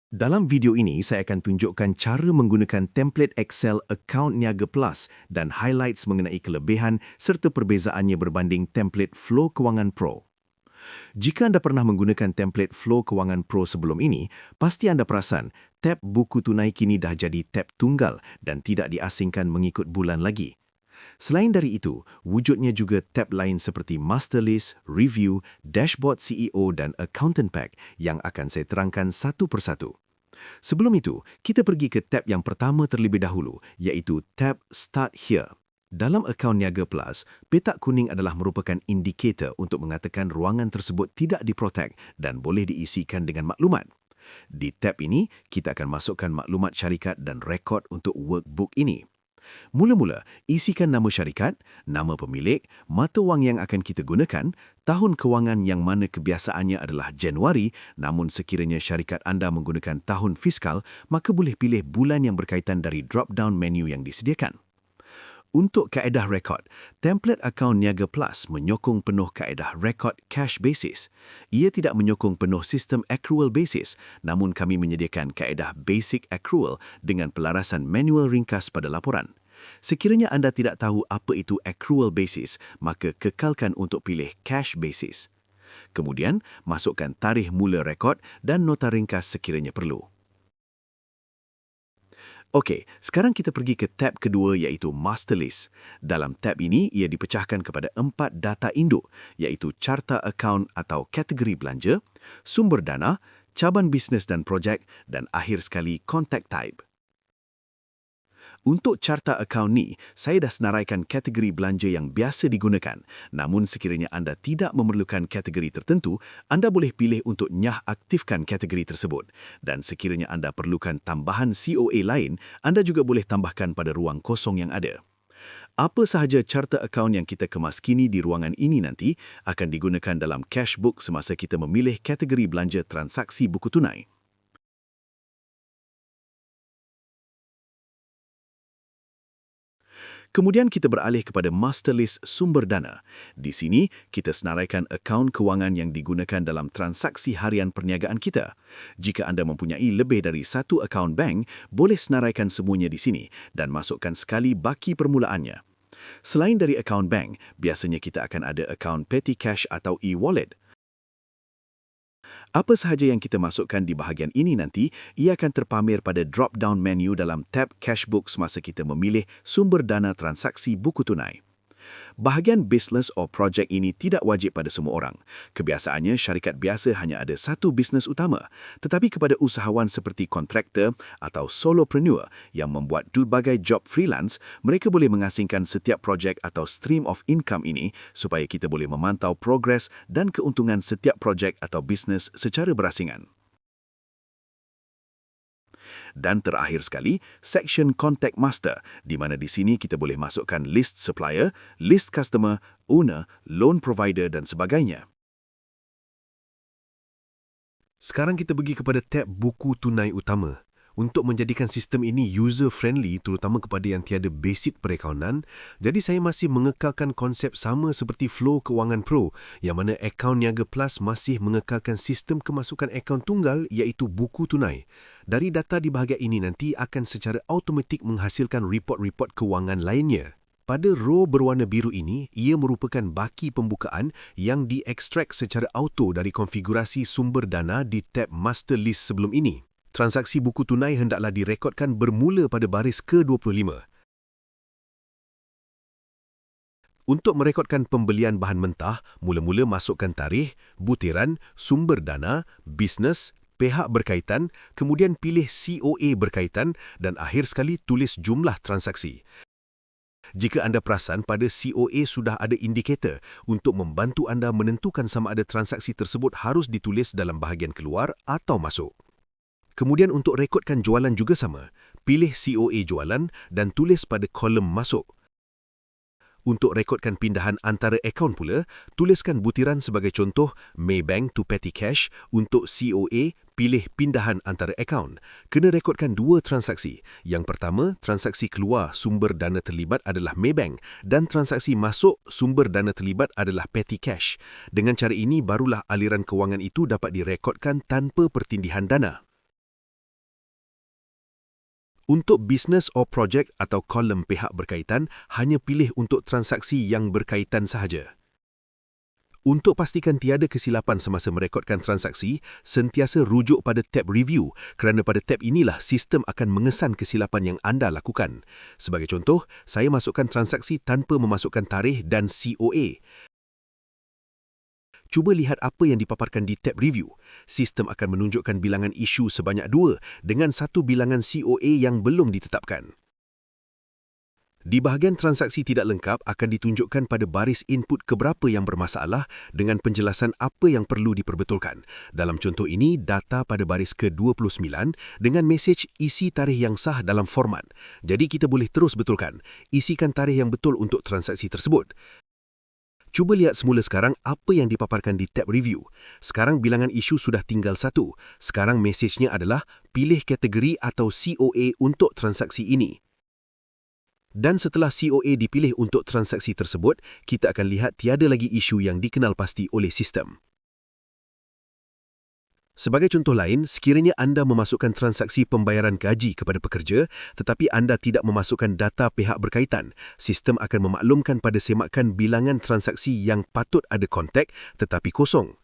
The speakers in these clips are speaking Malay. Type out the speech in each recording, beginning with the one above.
Dalam video ini, saya akan tunjukkan cara menggunakan template Excel akaun Niaga Plus dan highlights mengenai kelebihan serta perbezaannya berbanding template Flow Kewangan Pro. Jika anda pernah menggunakan template Flow Kewangan Pro sebelum ini, pasti anda perasan tab buku tunai kini dah jadi tab tunggal dan tidak diasingkan mengikut bulan lagi. Selain dari itu, wujudnya juga tab lain seperti Master List, Review, Dashboard CEO dan Accountant Pack yang akan saya terangkan satu persatu. Sebelum itu, kita pergi ke tab yang pertama terlebih dahulu, iaitu tab Start Here. Dalam akaun Niaga Plus, petak kuning adalah merupakan indikator untuk mengatakan ruangan tersebut tidak diprotek dan boleh diisikan dengan maklumat. Di tab ini, kita akan masukkan maklumat syarikat dan rekod untuk workbook ini. Mula-mula, isikan nama syarikat, nama pemilik, mata wang yang akan kita gunakan, tahun kewangan yang mana kebiasaannya adalah Januari, namun sekiranya syarikat anda menggunakan tahun fiskal, maka boleh pilih bulan yang berkaitan dari drop-down menu yang disediakan. Untuk kaedah rekod, template akaun Niaga Plus menyokong penuh kaedah rekod cash basis. Ia tidak menyokong penuh sistem accrual basis, namun kami menyediakan kaedah basic accrual dengan pelarasan manual ringkas pada laporan. Sekiranya anda tidak tahu apa itu accrual basis, maka kekalkan untuk pilih cash basis. Kemudian, masukkan tarikh mula rekod dan nota ringkas sekiranya perlu. Okey, sekarang kita pergi ke tab kedua iaitu Master List. Dalam tab ini, ia dipecahkan kepada 4 data induk iaitu carta akaun atau kategori belanja, sumber dana, caban bisnes dan projek dan akhir sekali contact type. Untuk carta akaun ni, saya dah senaraikan kategori belanja yang biasa digunakan. Namun sekiranya anda tidak memerlukan kategori tertentu, anda boleh pilih untuk nyah aktifkan kategori tersebut. Dan sekiranya anda perlukan tambahan COA lain, anda juga boleh tambahkan pada ruang kosong yang ada. Apa sahaja carta akaun yang kita kemas kini di ruangan ini nanti akan digunakan dalam cashbook semasa kita memilih kategori belanja transaksi buku tunai. Kemudian kita beralih kepada Master List Sumber Dana. Di sini, kita senaraikan akaun kewangan yang digunakan dalam transaksi harian perniagaan kita. Jika anda mempunyai lebih dari satu akaun bank, boleh senaraikan semuanya di sini dan masukkan sekali baki permulaannya. Selain dari akaun bank, biasanya kita akan ada akaun petty cash atau e-wallet. Apa sahaja yang kita masukkan di bahagian ini nanti, ia akan terpamer pada drop-down menu dalam tab Cashbook semasa kita memilih sumber dana transaksi buku tunai. Bahagian business or project ini tidak wajib pada semua orang. Kebiasaannya, syarikat biasa hanya ada satu bisnes utama. Tetapi kepada usahawan seperti kontraktor atau solopreneur yang membuat pelbagai job freelance, mereka boleh mengasingkan setiap projek atau stream of income ini supaya kita boleh memantau progres dan keuntungan setiap projek atau bisnes secara berasingan. Dan terakhir sekali, section Contact Master, di mana di sini kita boleh masukkan list supplier, list customer, owner, loan provider dan sebagainya. Sekarang kita pergi kepada tab Buku Tunai Utama. Untuk menjadikan sistem ini user-friendly terutama kepada yang tiada basic perakaunan, jadi saya masih mengekalkan konsep sama seperti Flow Kewangan Pro yang mana akaun Niaga Plus masih mengekalkan sistem kemasukan akaun tunggal iaitu buku tunai. Dari data di bahagian ini nanti akan secara automatik menghasilkan report-report kewangan lainnya. Pada row berwarna biru ini, ia merupakan baki pembukaan yang diekstrak secara auto dari konfigurasi sumber dana di tab Master List sebelum ini. Transaksi buku tunai hendaklah direkodkan bermula pada baris ke-25. Untuk merekodkan pembelian bahan mentah, mula-mula masukkan tarikh, butiran, sumber dana, bisnes, pihak berkaitan, kemudian pilih COA berkaitan dan akhir sekali tulis jumlah transaksi. Jika anda perasan, pada COA sudah ada indikator untuk membantu anda menentukan sama ada transaksi tersebut harus ditulis dalam bahagian keluar atau masuk. Kemudian untuk rekodkan jualan juga sama, pilih COA jualan dan tulis pada kolom masuk. Untuk rekodkan pindahan antara akaun pula, tuliskan butiran sebagai contoh Maybank to Petty Cash. Untuk COA, pilih pindahan antara akaun. Kena rekodkan dua transaksi. Yang pertama, transaksi keluar sumber dana terlibat adalah Maybank dan transaksi masuk sumber dana terlibat adalah Petty Cash. Dengan cara ini, barulah aliran kewangan itu dapat direkodkan tanpa pertindihan dana. Untuk business or project atau kolom pihak berkaitan, hanya pilih untuk transaksi yang berkaitan sahaja. Untuk pastikan tiada kesilapan semasa merekodkan transaksi, sentiasa rujuk pada tab Review kerana pada tab inilah sistem akan mengesan kesilapan yang anda lakukan. Sebagai contoh, saya masukkan transaksi tanpa memasukkan tarikh dan COA. Cuba lihat apa yang dipaparkan di tab Review. Sistem akan menunjukkan bilangan isu sebanyak 2 dengan satu bilangan COA yang belum ditetapkan. Di bahagian transaksi tidak lengkap akan ditunjukkan pada baris input keberapa yang bermasalah dengan penjelasan apa yang perlu diperbetulkan. Dalam contoh ini, data pada baris ke-29 dengan mesej isi tarikh yang sah dalam format. Jadi kita boleh terus betulkan. Isikan tarikh yang betul untuk transaksi tersebut. Cuba lihat semula sekarang apa yang dipaparkan di tab Review. Sekarang bilangan isu sudah tinggal 1. Sekarang mesejnya adalah pilih kategori atau COA untuk transaksi ini. Dan setelah COA dipilih untuk transaksi tersebut, kita akan lihat tiada lagi isu yang dikenal pasti oleh sistem. Sebagai contoh lain, sekiranya anda memasukkan transaksi pembayaran gaji kepada pekerja tetapi anda tidak memasukkan data pihak berkaitan, sistem akan memaklumkan pada semakan bilangan transaksi yang patut ada kontak tetapi kosong.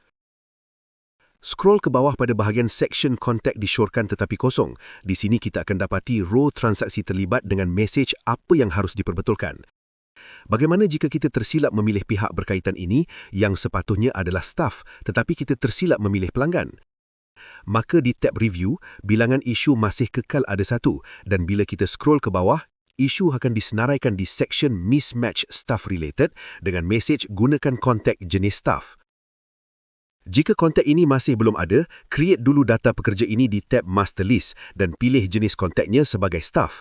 Scroll ke bawah pada bahagian section kontak disyorkan tetapi kosong. Di sini kita akan dapati row transaksi terlibat dengan mesej apa yang harus diperbetulkan. Bagaimana jika kita tersilap memilih pihak berkaitan ini yang sepatutnya adalah staf tetapi kita tersilap memilih pelanggan? Maka di tab Review, bilangan isu masih kekal ada 1 dan bila kita scroll ke bawah, isu akan disenaraikan di section Mismatch Staff Related dengan mesej gunakan kontak jenis staf. Jika kontak ini masih belum ada, create dulu data pekerja ini di tab Master List dan pilih jenis kontaknya sebagai staf.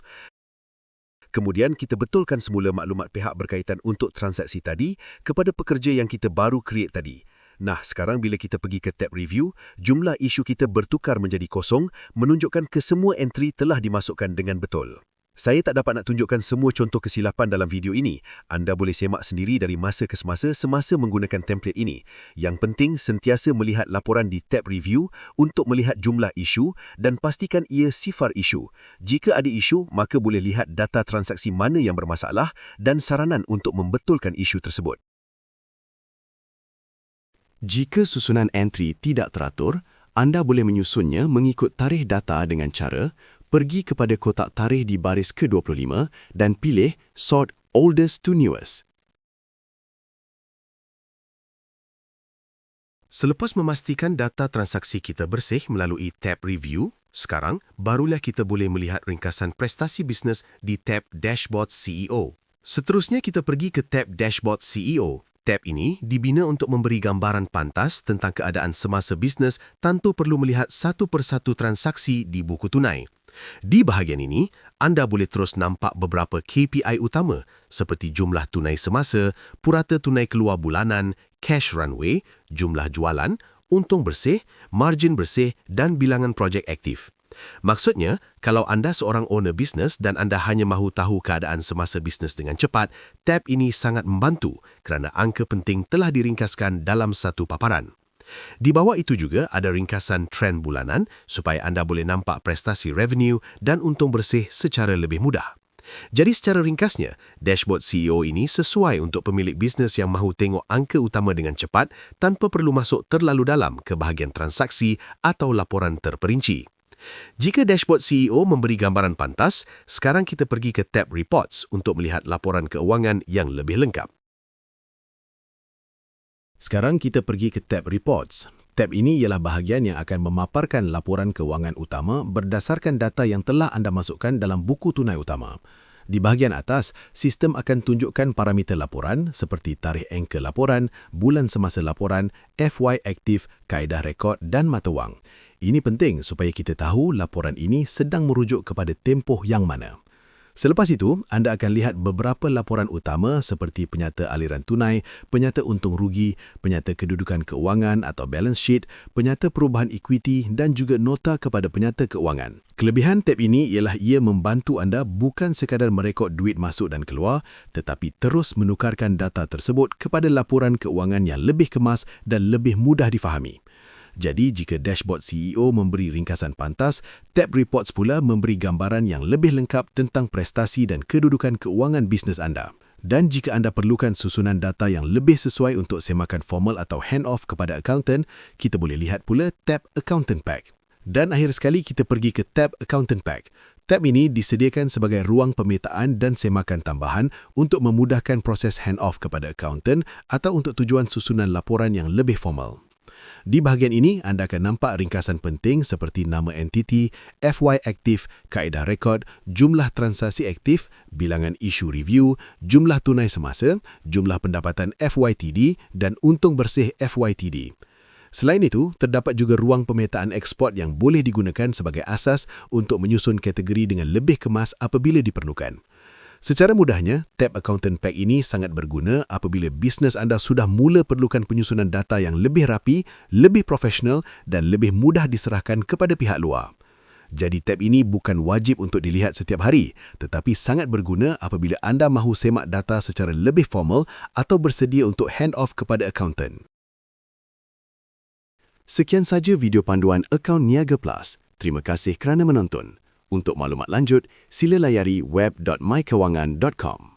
Kemudian kita betulkan semula maklumat pihak berkaitan untuk transaksi tadi kepada pekerja yang kita baru create tadi. Nah, sekarang bila kita pergi ke tab Review, jumlah isu kita bertukar menjadi kosong, menunjukkan kesemua entry telah dimasukkan dengan betul. Saya tak dapat nak tunjukkan semua contoh kesilapan dalam video ini. Anda boleh semak sendiri dari masa ke semasa menggunakan template ini. Yang penting, sentiasa melihat laporan di tab Review untuk melihat jumlah isu dan pastikan ia sifar isu. Jika ada isu, maka boleh lihat data transaksi mana yang bermasalah dan saranan untuk membetulkan isu tersebut. Jika susunan entry tidak teratur, anda boleh menyusunnya mengikut tarikh data dengan cara pergi kepada kotak tarikh di baris ke-25 dan pilih Sort Oldest to Newest. Selepas memastikan data transaksi kita bersih melalui tab Review, sekarang barulah kita boleh melihat ringkasan prestasi bisnes di tab Dashboard CEO. Seterusnya kita pergi ke tab Dashboard CEO. Tab ini dibina untuk memberi gambaran pantas tentang keadaan semasa bisnes tanpa perlu melihat satu persatu transaksi di buku tunai. Di bahagian ini, anda boleh terus nampak beberapa KPI utama seperti jumlah tunai semasa, purata tunai keluar bulanan, cash runway, jumlah jualan, untung bersih, margin bersih dan bilangan projek aktif. Maksudnya, kalau anda seorang owner bisnes dan anda hanya mahu tahu keadaan semasa bisnes dengan cepat, tab ini sangat membantu kerana angka penting telah diringkaskan dalam satu paparan. Di bawah itu juga ada ringkasan trend bulanan supaya anda boleh nampak prestasi revenue dan untung bersih secara lebih mudah. Jadi secara ringkasnya, dashboard CEO ini sesuai untuk pemilik bisnes yang mahu tengok angka utama dengan cepat tanpa perlu masuk terlalu dalam ke bahagian transaksi atau laporan terperinci. Jika dashboard CEO memberi gambaran pantas, sekarang kita pergi ke tab Reports untuk melihat laporan keuangan yang lebih lengkap. Sekarang kita pergi ke tab Reports. Tab ini ialah bahagian yang akan memaparkan laporan keuangan utama berdasarkan data yang telah anda masukkan dalam buku tunai utama. Di bahagian atas, sistem akan tunjukkan parameter laporan seperti tarikh angka laporan, bulan semasa laporan, FY aktif, kaedah rekod dan mata wang. Ini penting supaya kita tahu laporan ini sedang merujuk kepada tempoh yang mana. Selepas itu, anda akan lihat beberapa laporan utama seperti penyata aliran tunai, penyata untung rugi, penyata kedudukan keuangan atau balance sheet, penyata perubahan ekuiti dan juga nota kepada penyata keuangan. Kelebihan tab ini ialah ia membantu anda bukan sekadar merekod duit masuk dan keluar, tetapi terus menukarkan data tersebut kepada laporan keuangan yang lebih kemas dan lebih mudah difahami. Jadi, jika dashboard CEO memberi ringkasan pantas, tab Reports pula memberi gambaran yang lebih lengkap tentang prestasi dan kedudukan keuangan bisnes anda. Dan jika anda perlukan susunan data yang lebih sesuai untuk semakan formal atau hand-off kepada accountant, kita boleh lihat pula tab Accountant Pack. Dan akhir sekali kita pergi ke tab Accountant Pack. Tab ini disediakan sebagai ruang pemetaan dan semakan tambahan untuk memudahkan proses hand-off kepada accountant atau untuk tujuan susunan laporan yang lebih formal. Di bahagian ini, anda akan nampak ringkasan penting seperti nama entiti, FY aktif, kaedah rekod, jumlah transaksi aktif, bilangan isu review, jumlah tunai semasa, jumlah pendapatan FYTD dan untung bersih FYTD. Selain itu, terdapat juga ruang pemetaan eksport yang boleh digunakan sebagai asas untuk menyusun kategori dengan lebih kemas apabila diperlukan. Secara mudahnya, tab Accountant Pack ini sangat berguna apabila bisnes anda sudah mula perlukan penyusunan data yang lebih rapi, lebih profesional dan lebih mudah diserahkan kepada pihak luar. Jadi tab ini bukan wajib untuk dilihat setiap hari, tetapi sangat berguna apabila anda mahu semak data secara lebih formal atau bersedia untuk hand-off kepada accountant. Sekian saja video panduan akaun Niaga Plus. Terima kasih kerana menonton. Untuk maklumat lanjut, sila layari web.mykewangan.com.